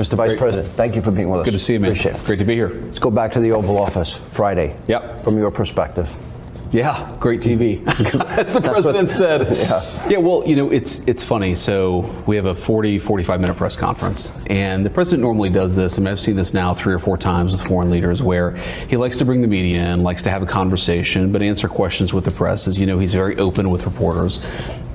Mr. Vice President, thank you for being with us. Good to see you, man. Appreciate it. Great to be here. Let's go back to the Oval Office Friday. Yep. From your perspective. Yeah, great TV, as the president said. Yeah, well, you know, it's funny. So we have a 45-minute press conference, and the president normally does this. I mean, I've seen this now 3 or 4 times with foreign leaders, where he likes to bring the media in, likes to have a conversation, but answer questions with the press. As you know, he's very open with reporters.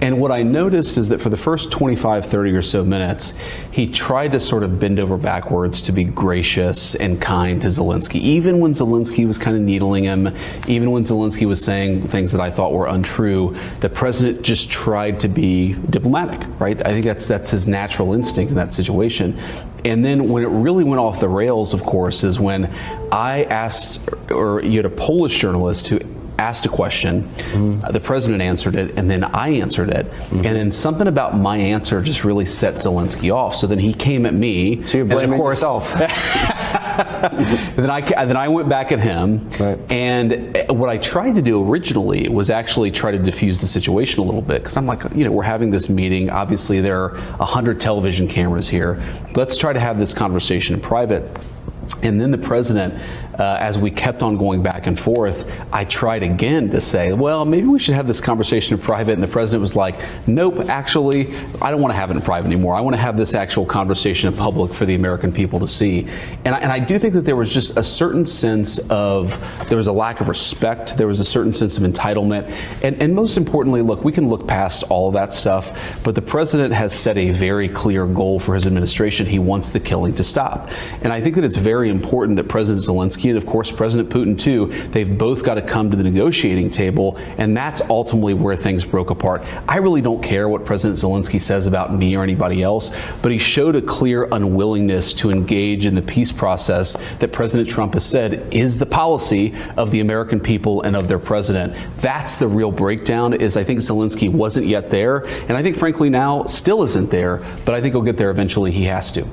And what I noticed is that for the first 25, 30 or so minutes, he tried to sort of bend over backwards to be gracious and kind to Zelenskyy, even when Zelenskyy was kind of needling him, even when Zelenskyy was saying things that I thought were untrue. The president just tried to be diplomatic, right? I think that's his natural instinct in that situation. And then when it really went off the rails, of course, is when I asked, or you had a Polish journalist who asked a question, the president answered it, and then I answered it, and then something about my answer just really set Zelenskyy off. So then he came at me. So you're blaming yourself. And then I went back at him, right. And what I tried to do originally was actually try to diffuse the situation a little bit, because I'm like, you know, we're having this meeting. Obviously, there are 100 television cameras here. Let's try to have this conversation in private. And then the president, as we kept on going back and forth, I tried again to say, well, maybe we should have this conversation in private. And the president was like, nope, actually, I don't want to have it in private anymore. I want to have this actual conversation in public for the American people to see. And I do think that there was just a certain sense of, there was a lack of respect. There was a certain sense of entitlement. And most importantly, look, we can look past all of that stuff, but the president has set a very clear goal for his administration. He wants the killing to stop. And I think that it's very important that President Zelenskyy and, of course, President Putin, too, they've both got to come to the negotiating table, and that's ultimately where things broke apart. I really don't care what President Zelenskyy says about me or anybody else, but he showed a clear unwillingness to engage in the peace process that President Trump has said is the policy of the American people and of their president. That's the real breakdown, is I think Zelenskyy wasn't yet there, and I think, frankly, now still isn't there, but I think he'll get there eventually. He has to.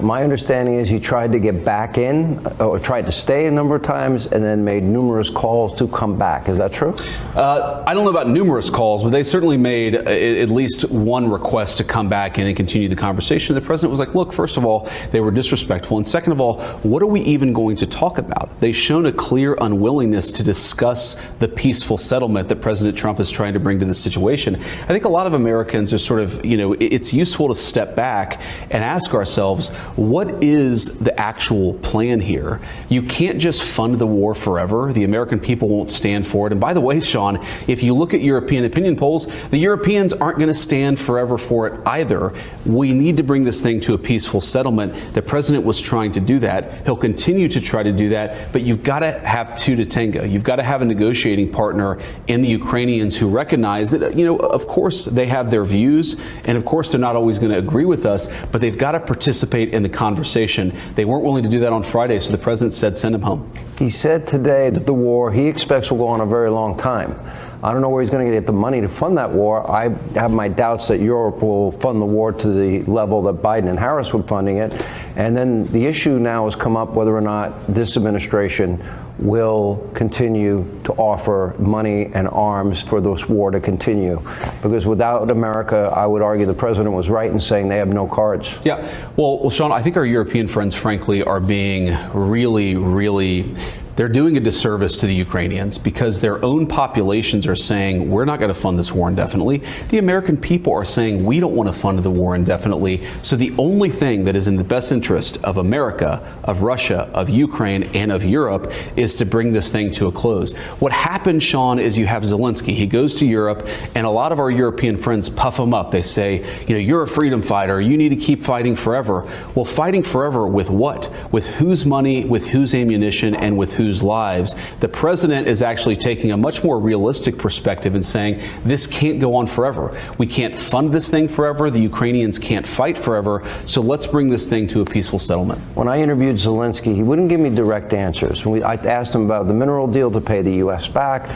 My understanding is he tried to get back in, or tried to stay a number of times, and then made numerous calls to come back. Is that true? I don't know about numerous calls, but they certainly made at least one request to come back in and continue the conversation. The president was like, look, first of all, they were disrespectful, and second of all, what are we even going to talk about? They've shown a clear unwillingness to discuss the peaceful settlement that President Trump is trying to bring to this situation. I think a lot of Americans are sort of, you know, it's useful to step back and ask ourselves, what is the actual plan here? You can't just fund the war forever. The American people won't stand for it. And by the way, Sean, if you look at European opinion polls, the Europeans aren't going to stand forever for it either. We need to bring this thing to a peaceful settlement. The president was trying to do that. He'll continue to try to do that. But you've got to have two to tango. You've got to have a negotiating partner in the Ukrainians who recognize that, you know, of course they have their views, and of course they're not always going to agree with us, but they've got to participate in the conversation. They weren't willing to do that on Friday, so the president said send him home. He said today that the war he expects will go on a very long time. I don't know where he's going to get the money to fund that war. I have my doubts that Europe will fund the war to the level that Biden and Harris were funding it. And then the issue now has come up whether or not this administration will continue to offer money and arms for this war to continue. Because without America, I would argue the president was right in saying they have no cards. Yeah. Well, Sean, I think our European friends, frankly, are being really they're doing a disservice to the Ukrainians, because their own populations are saying, we're not going to fund this war indefinitely. The American people are saying, we don't want to fund the war indefinitely. So the only thing that is in the best interest of America, of Russia, of Ukraine, and of Europe is to bring this thing to a close. What happened, Sean, is you have Zelenskyy. He goes to Europe, and a lot of our European friends puff him up. They say, you know, you're a freedom fighter. You need to keep fighting forever. Well, fighting forever with what? With whose money, with whose ammunition, and with whose lives? The president is actually taking a much more realistic perspective and saying this can't go on forever. We can't fund this thing forever. The Ukrainians can't fight forever. So let's bring this thing to a peaceful settlement. When I interviewed Zelenskyy, he wouldn't give me direct answers. I asked him about the mineral deal to pay the U.S. back.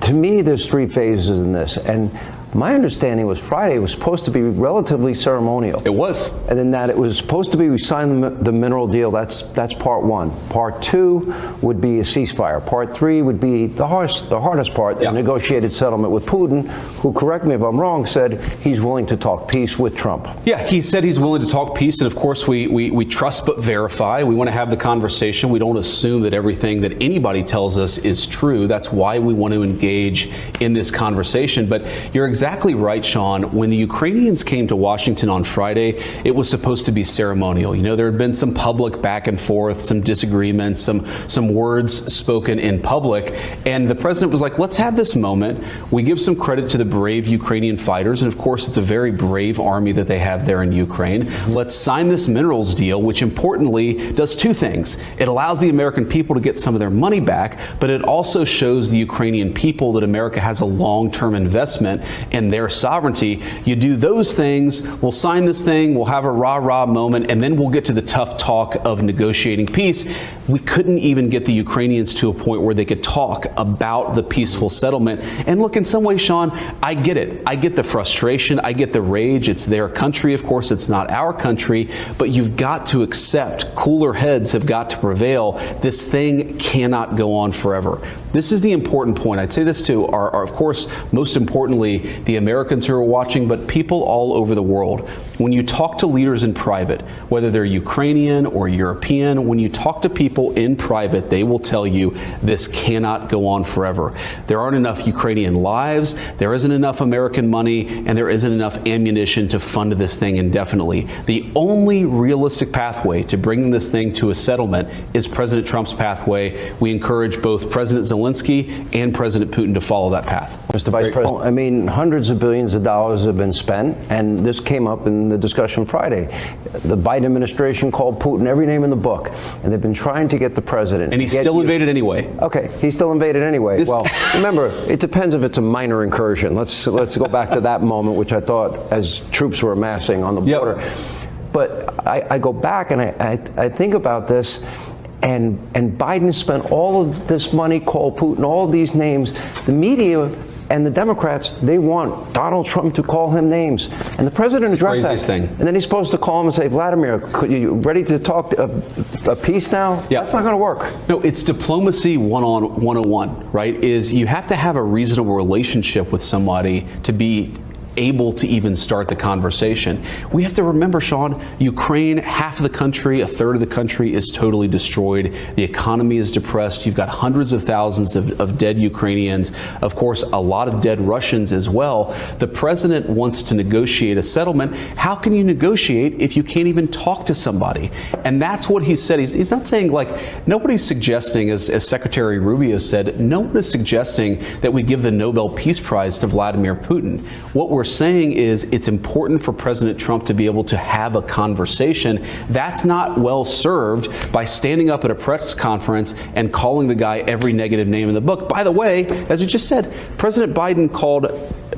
To me, there's 3 phases in this, and My understanding was Friday was supposed to be relatively ceremonial. It was. And then that it was supposed to be we signed the mineral deal. That's part one. Part two would be a ceasefire. Part three would be the hardest part, the negotiated settlement with Putin, who, correct me if I'm wrong, said he's willing to talk peace with Trump. Yeah, he said he's willing to talk peace, and of course we trust but verify. We want to have the conversation. We don't assume that everything that anybody tells us is true. That's why we want to engage in this conversation. But you're exactly right, Sean. When the Ukrainians came to Washington on Friday, it was supposed to be ceremonial. You know, there had been some public back and forth, some disagreements, some words spoken in public, and the president was like, let's have this moment. We give some credit to the brave Ukrainian fighters, and of course it's a very brave army that they have there in Ukraine. Let's sign this minerals deal, which importantly does two things. It allows the American people to get some of their money back, but it also shows the Ukrainian people that America has a long-term investment in their sovereignty. You do those things, we'll sign this thing, we'll have a rah-rah moment, and then we'll get to the tough talk of negotiating peace. We couldn't even get the Ukrainians to a point where they could talk about the peaceful settlement. And look, in some ways, Sean, I get it. I get the frustration. I get the rage. It's their country. Of course, it's not our country. But you've got to accept, cooler heads have got to prevail. This thing cannot go on forever. This is the important point. I'd say this to our, of course, most importantly, the Americans who are watching, but people all over the world. When you talk to leaders in private, whether they're Ukrainian or European, when you talk to people in private, they will tell you this cannot go on forever. There aren't enough Ukrainian lives, there isn't enough American money, and there isn't enough ammunition to fund this thing indefinitely. The only realistic pathway to bringing this thing to a settlement is President Trump's pathway. We encourage both President Zelenskyy and President Putin to follow that path. Mr. Vice President, I mean, hundreds of billions of dollars have been spent, and this came up in the discussion Friday. The Biden administration called Putin every name in the book, and they've been trying to get the president. And he still invaded anyway. Okay, he still invaded anyway. Well, remember, it depends if it's a minor incursion. Let's go back to that moment, which I thought as troops were amassing on the border. Yep. But I go back and I think about this. And Biden spent all of this money, called Putin, all of these names. The media and the Democrats, they want Donald Trump to call him names. And the president addressed that. Thing. And then he's supposed to call him and say, Vladimir, you ready to talk a peace now? Yeah. That's not going to work. No, it's diplomacy 101, right? Is you have to have a reasonable relationship with somebody to be able to even start the conversation. We have to remember, Sean, Ukraine, half of the country, a third of the country is totally destroyed. The economy is depressed. You've got hundreds of thousands of dead Ukrainians. Of course, a lot of dead Russians as well. The president wants to negotiate a settlement. How can you negotiate if you can't even talk to somebody? And that's what he said. He's not saying, like, nobody's suggesting, as Secretary Rubio said, no one is suggesting that we give the Nobel Peace Prize to Vladimir Putin. What we're saying is it's important for President Trump to be able to have a conversation. That's not well served by standing up at a press conference and calling the guy every negative name in the book. By the way, as we just said, President Biden called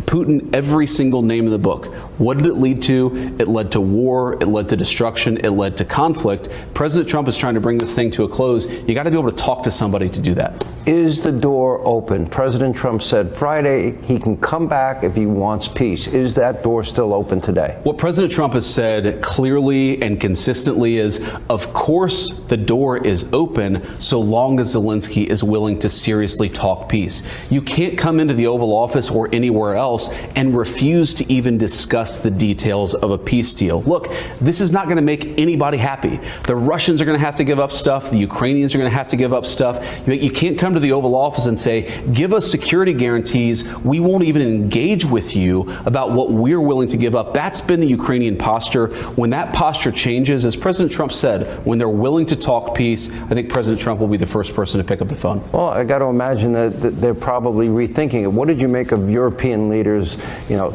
Putin every single name in the book. What did it lead to? It led to war. It led to destruction. It led to conflict. President Trump is trying to bring this thing to a close. You got to be able to talk to somebody to do that. Is the door open? President Trump said Friday he can come back if he wants peace. Is that door still open today? What President Trump has said clearly and consistently is, of course, the door is open so long as Zelenskyy is willing to seriously talk peace. You can't come into the Oval Office or anywhere else and refuse to even discuss the details of a peace deal. Look, this is not going to make anybody happy. The Russians are going to have to give up stuff. The Ukrainians are going to have to give up stuff. You can't come to the Oval Office and say, give us security guarantees. We won't even engage with you about what we're willing to give up. That's been the Ukrainian posture. When that posture changes, as President Trump said, when they're willing to talk peace, I think President Trump will be the first person to pick up the phone. Well, I got to imagine that they're probably rethinking it. What did you make of European leaders,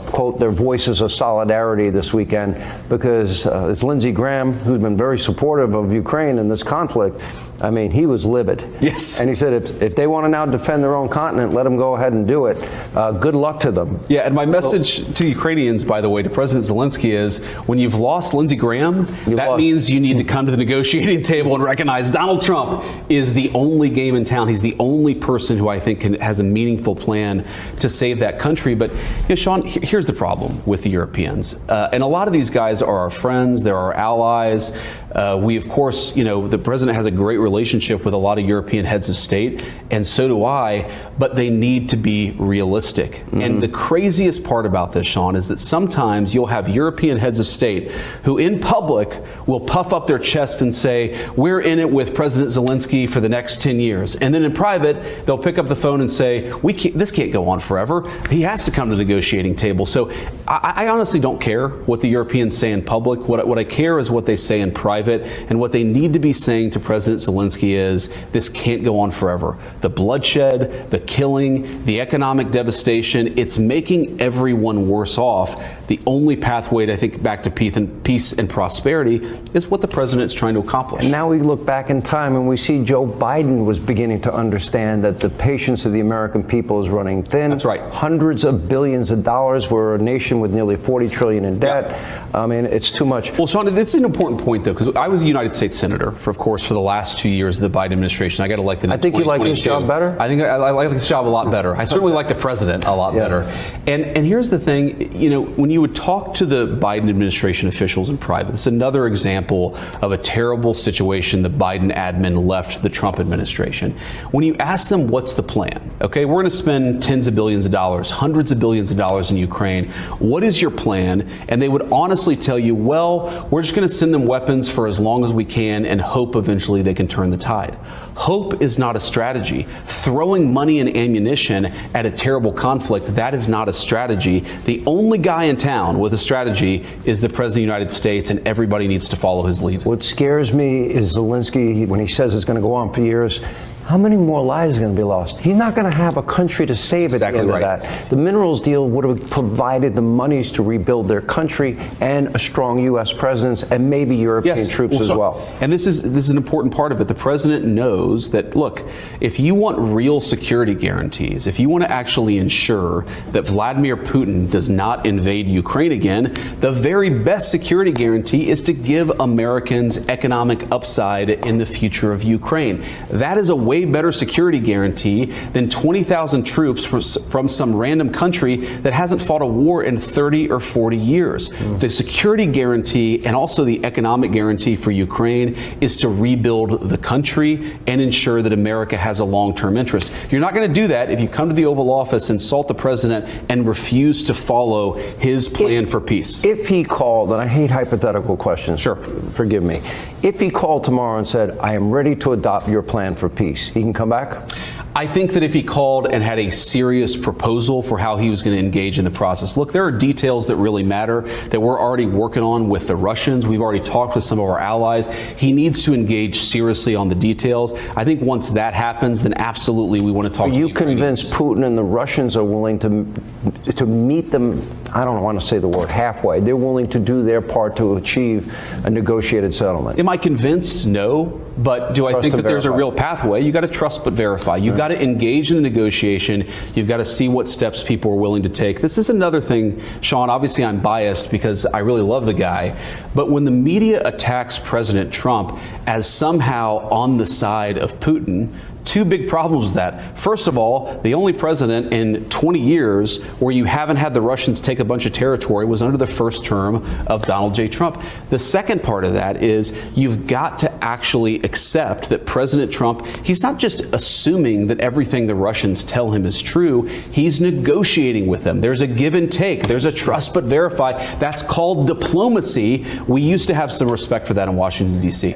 quote, their voices are silent? solidarity this weekend, because it's Lindsey Graham, who's been very supportive of Ukraine in this conflict. I mean, he was livid. Yes. And he said, if they want to now defend their own continent, let them go ahead and do it. Good luck to them. Yeah, and my message to Ukrainians, by the way, to President Zelenskyy is, when you've lost Lindsey Graham, that means you need to come to the negotiating table and recognize Donald Trump is the only game in town. He's the only person who I think has a meaningful plan to save that country. But, Sean, here's the problem with the Europeans. And a lot of these guys are our friends. They're our allies. We, of course, the president has a great relationship with a lot of European heads of state, and so do I, but they need to be realistic. And the craziest part about this, Sean, is that sometimes you'll have European heads of state who in public will puff up their chest and say, we're in it with President Zelenskyy for the next 10 years. And then in private, they'll pick up the phone and say, this can't go on forever. He has to come to the negotiating table. So I honestly don't care what the Europeans say in public. What I care is what they say in private. And what they need to be saying to President Zelenskyy is, this can't go on forever. The bloodshed, the killing, the economic devastation, it's making everyone worse off. The only pathway, I think, back to peace and prosperity is what the president is trying to accomplish. And now we look back in time and we see Joe Biden was beginning to understand that the patience of the American people is running thin. That's right. Hundreds of billions of dollars. We're a nation with nearly 40 trillion in debt. Yep. I mean, it's too much. Well, Sean, this is an important point, though, because I was a United States Senator, for the last 2 years of the Biden administration. I got elected in 2022. I think you like this job better? I think I like this job a lot better. I certainly like the president a lot better. And here's the thing, when you would talk to the Biden administration officials in private, this is another example of a terrible situation the Biden admin left the Trump administration. When you ask them, what's the plan? Okay, we're going to spend tens of billions of dollars, hundreds of billions of dollars in Ukraine. What is your plan? And they would honestly tell you, well, we're just going to send them weapons for as long as we can and hope eventually they can turn the tide. Hope is not a strategy. Throwing money and ammunition at a terrible conflict, that is not a strategy. The only guy in town with a strategy is the President of the United States, and everybody needs to follow his lead. What scares me is Zelenskyy, when he says it's going to go on for years, how many more lives are going to be lost? He's not going to have a country to save at the end of that. The minerals deal would have provided the monies to rebuild their country and a strong U.S. presence and maybe European troops as well. And this is an important part of it. The president knows that, look, if you want real security guarantees, if you want to actually ensure that Vladimir Putin does not invade Ukraine again, the very best security guarantee is to give Americans economic upside in the future of Ukraine. That is a way better security guarantee than 20,000 troops from some random country that hasn't fought a war in 30 or 40 years. The security guarantee and also the economic guarantee for Ukraine is to rebuild the country and ensure that America has a long-term interest. You're not going to do that if you come to the Oval Office, insult the president, and refuse to follow his plan for peace. If he called, and I hate hypothetical questions, forgive me. If he called tomorrow and said, I am ready to adopt your plan for peace, he can come back? I think that if he called and had a serious proposal for how he was going to engage in the process, look, there are details that really matter that we're already working on with the Russians. We've already talked with some of our allies. He needs to engage seriously on the details. I think once that happens, then absolutely we want to talk to the Ukrainians. Are you convinced Putin and the Russians are willing to meet them, I don't want to say the word halfway, they're willing to do their part to achieve a negotiated settlement? Am I convinced? No. But do I think that there's a real pathway? You got to trust but verify. You've got to engage in the negotiation. You've got to see what steps people are willing to take. This is another thing, Sean, obviously I'm biased because I really love the guy. But when the media attacks President Trump as somehow on the side of Putin, two big problems with that. First of all, the only president in 20 years where you haven't had the Russians take a bunch of territory was under the first term of Donald J. Trump. The second part of that is you've got to actually accept that President Trump, he's not just assuming that everything the Russians tell him is true, he's negotiating with them. There's a give and take. There's a trust but verify. That's called diplomacy. We used to have some respect for that in Washington, D.C.